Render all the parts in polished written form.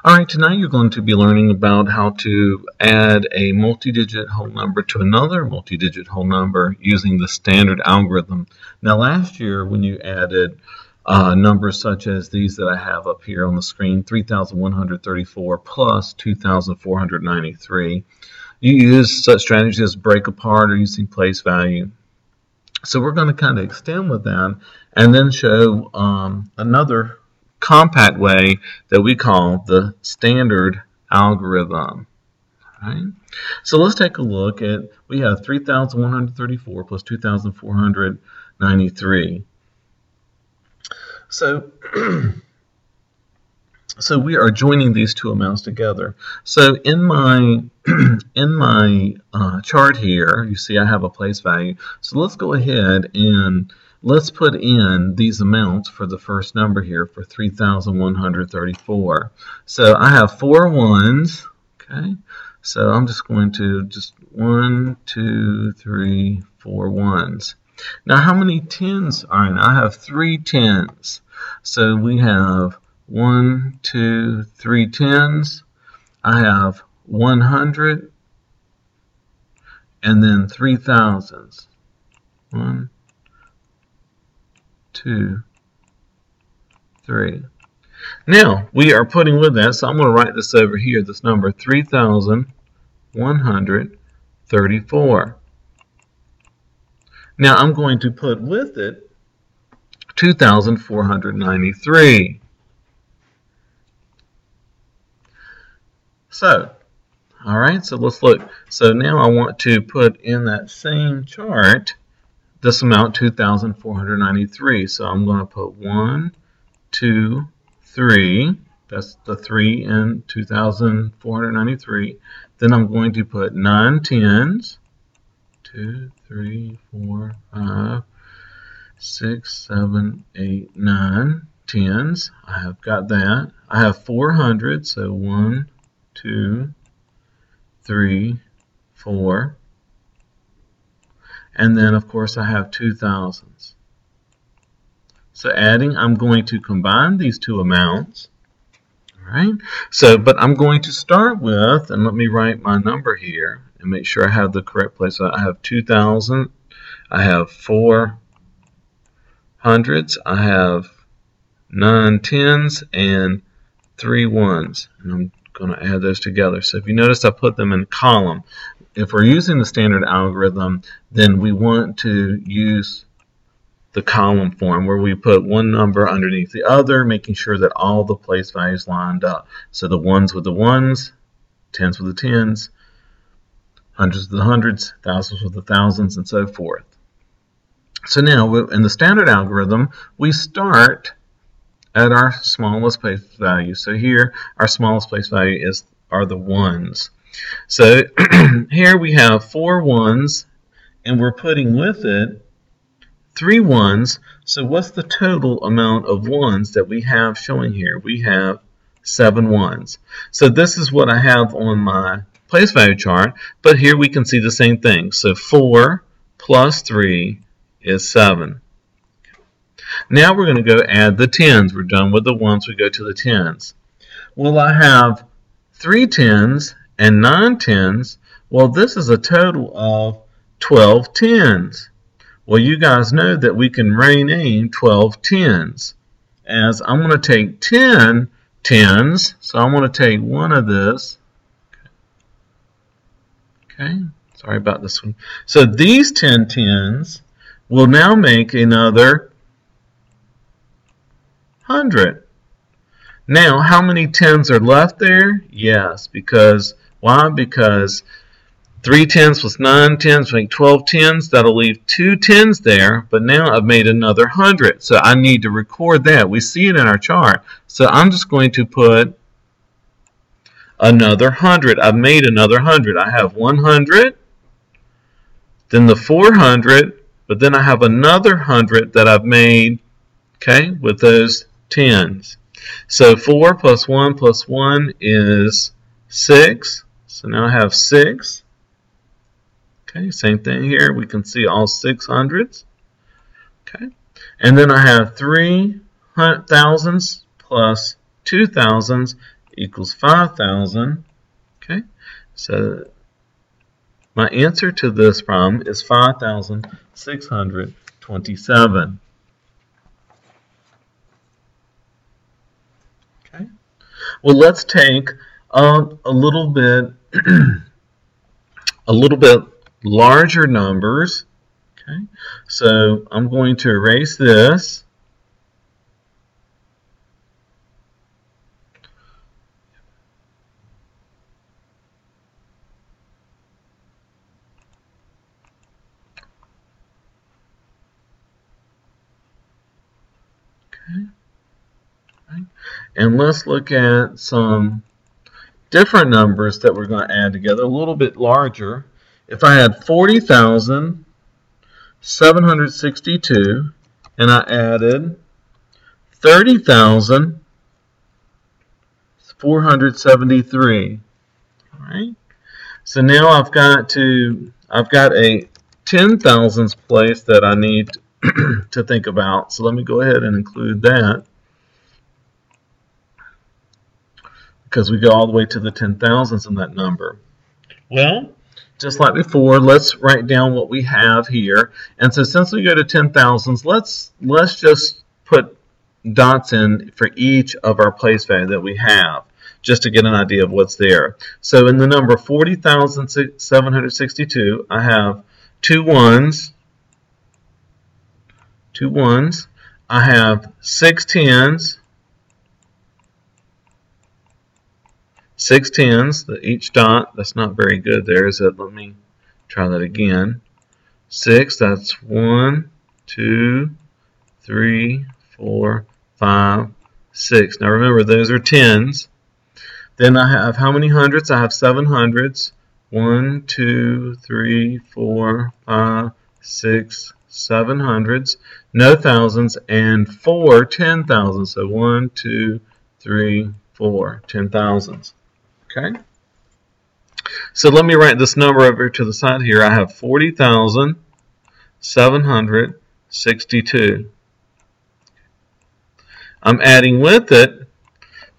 Alright, tonight you're going to be learning about how to add a multi-digit whole number to another multi-digit whole number using the standard algorithm. Now last year when you added numbers such as these that I have up here on the screen, 3,134 plus 2,493, you used such strategies as break apart or using place value. So we're going to kind of extend with that and then show another compact way that we call the standard algorithm. Right? So let's take a look at, we have 3,134 plus 2,493. So we are joining these two amounts together. So in my chart here, you see I have a place value. So let's go ahead and let's put in these amounts for the first number here for 3,134. So I have 4 ones, okay? So I'm just going to 1, 2, 3, 4 ones. Now how many tens are in? I have 3 tens. So we have 1, 2, 3 tens. I have 100 and then 3 thousands. 1, 2, 3. Now we are putting with that, so I'm going to write this over here, this number 3,134. Now I'm going to put with it 2,493. So, alright, so let's look. So now I want to put in that same chart this amount, 2,493. So I'm going to put 1, 2, 3. That's the 3 in 2,493. Then I'm going to put 9 tens. 2, 3, 4, 5, 6, 7, 8, 9 tens. I have got that. I have 400. So 1, 2, 3, 4. And then, of course, I have 2 thousands. So adding, I'm going to combine these two amounts. All right. So, but I'm going to start with, and let me write my number here and make sure I have the correct place. So I have 2,000. I have 4 hundreds. I have 9 tens and 3 ones. And I'm going to add those together. So if you notice, I put them in column. If we're using the standard algorithm, then we want to use the column form where we put one number underneath the other, making sure that all the place values lined up. So the ones with the ones, tens with the tens, hundreds with the hundreds, thousands with the thousands, and so forth. So now in the standard algorithm, we start at our smallest place value. So here, our smallest place value are the ones. So here we have 4 ones, and we're putting with it 3 ones. So what's the total amount of ones that we have showing here? We have 7 ones. So this is what I have on my place value chart, but here we can see the same thing. So 4 plus 3 is 7. Now we're going to go add the tens. We're done with the ones, we go to the tens. Well, I have 3 tens and 9 tens. Well, this is a total of 12 tens. Well, you guys know that we can rename 12 tens as I'm going to take 10 tens. So I'm going to take one of this. Okay, sorry about this one. So these 10 tens will now make another 100. Now, how many tens are left there? Yes, because why? Because 3 tens plus 9 tens make 12 tens. That'll leave 2 tens there, but now I've made another 100. So I need to record that. We see it in our chart. So I'm just going to put another 100. I've made another 100. I have 100, then the 400, but then I have another 100 that I've made, okay, with those tens. So 4 plus 1 is 6. So now I have 6. Okay, same thing here. We can see all 600s. Okay, and then I have 3 thousands plus 2 thousands equals 5,000. Okay, so my answer to this problem is 5,627. Okay, well, let's take a little bit larger numbers. Okay, so I'm going to erase this. And let's look at some different numbers that we're going to add together, a little bit larger. If I had 40,762 and I added 30,473, all right. So now I've got a 10,000s place that I need to think about. So let me go ahead and include that, because we go all the way to the 10,000s in that number. Well, just like before, let's write down what we have here. And so since we go to 10,000s, let's just put dots in for each of our place value that we have, just to get an idea of what's there. So in the number 40,762, I have two ones. I have 6 tens. 6 tens, each dot, that's not very good there, is it? Let me try that again. 6, that's 1, 2, 3, 4, 5, 6. Now remember, those are tens. Then I have how many hundreds? I have 7 hundreds. 1, 2, 3, 4, 5, 6, 7 hundreds. No thousands, and 4 10,000s. So 1, 2, 3, 4 10,000s. Okay, so let me write this number over to the side here. I have 40,762. I'm adding with it,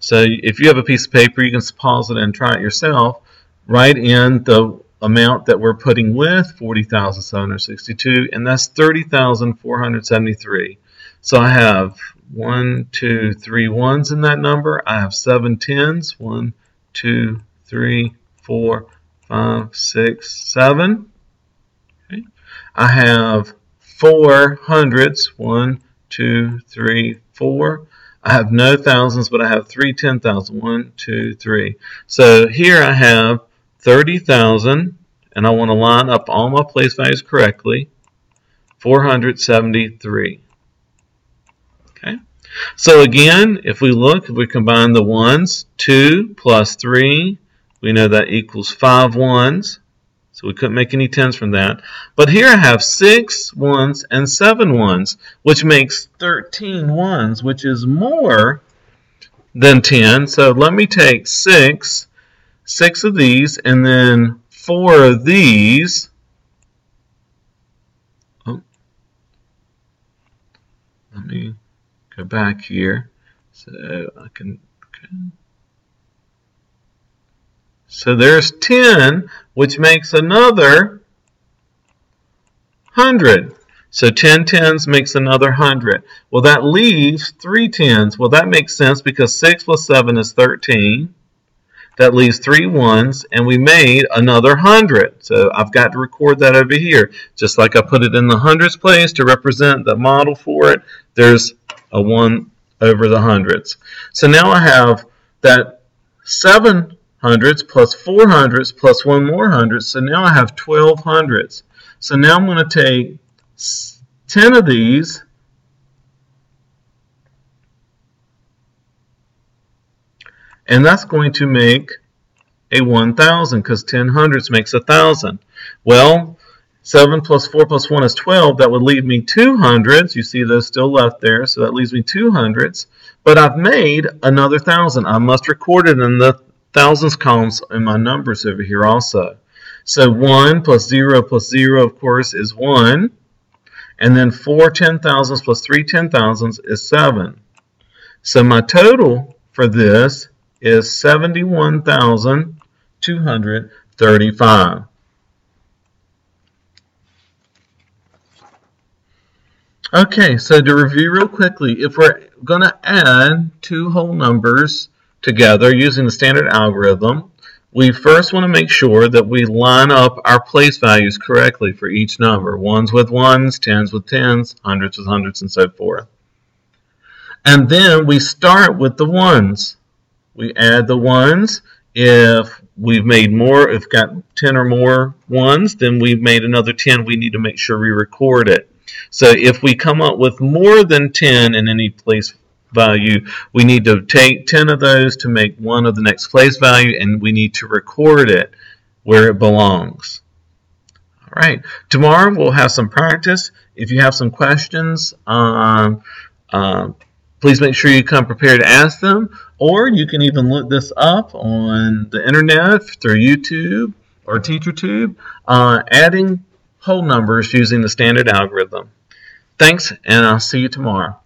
so if you have a piece of paper, you can pause it and try it yourself. Write in the amount that we're putting with 40,762, and that's 30,473. So I have 1, 2, 3 ones in that number. I have 7 tens. 1, 2, 3, 4, 5, 6, 7. Okay. I have 4 hundreds. 1, 2, 3, 4. I have no thousands, but I have 3 10,000. 1, 2, 3. So here I have 30,000, and I want to line up all my place values correctly. 473. Okay. So again, if we combine the ones, 2 plus 3, we know that equals 5 ones. So we couldn't make any tens from that. But here I have 6 ones and 7 ones, which makes 13 ones, which is more than 10. So let me take 6 of these, and then 4 of these. Oh, let me go back here so I can. Okay. So there's 10, which makes another 100. So 10 tens makes another 100. Well, that leaves 3 tens. Well, that makes sense because 6 plus 7 is 13. That leaves 3 ones, and we made another 100. So I've got to record that over here. Just like I put it in the hundreds place to represent the model for it, there's a 1 over the hundreds. So now I have that 7 hundreds plus 4 hundreds plus 1 more hundred. So now I have 12 hundreds. So now I'm going to take 10 of these, and that's going to make a 1,000 because 10 hundreds makes 1,000. Well, 7 plus 4 plus 1 is 12. That would leave me 2 hundreds. You see those still left there, so that leaves me 2 hundreds. But I've made another 1,000. I must record it in the thousands columns in my numbers over here also. So 1 plus 0, of course, is 1. And then 4 10,000s plus 3 10,000s is 7. So my total for this is 71,235. Okay, so to review real quickly, if we're going to add two whole numbers together using the standard algorithm, we first want to make sure that we line up our place values correctly for each number. Ones with ones, tens with tens, hundreds with hundreds, and so forth. And then we start with the ones. We add the ones. If we've made more, if got 10 or more ones, then we've made another 10. We need to make sure we record it. So if we come up with more than 10 in any place value, we need to take 10 of those to make one of the next place value, and we need to record it where it belongs. All right. Tomorrow we'll have some practice. If you have some questions, please make sure you come prepared to ask them, or you can even look this up on the internet through YouTube or TeacherTube, adding whole numbers using the standard algorithm. Thanks, and I'll see you tomorrow.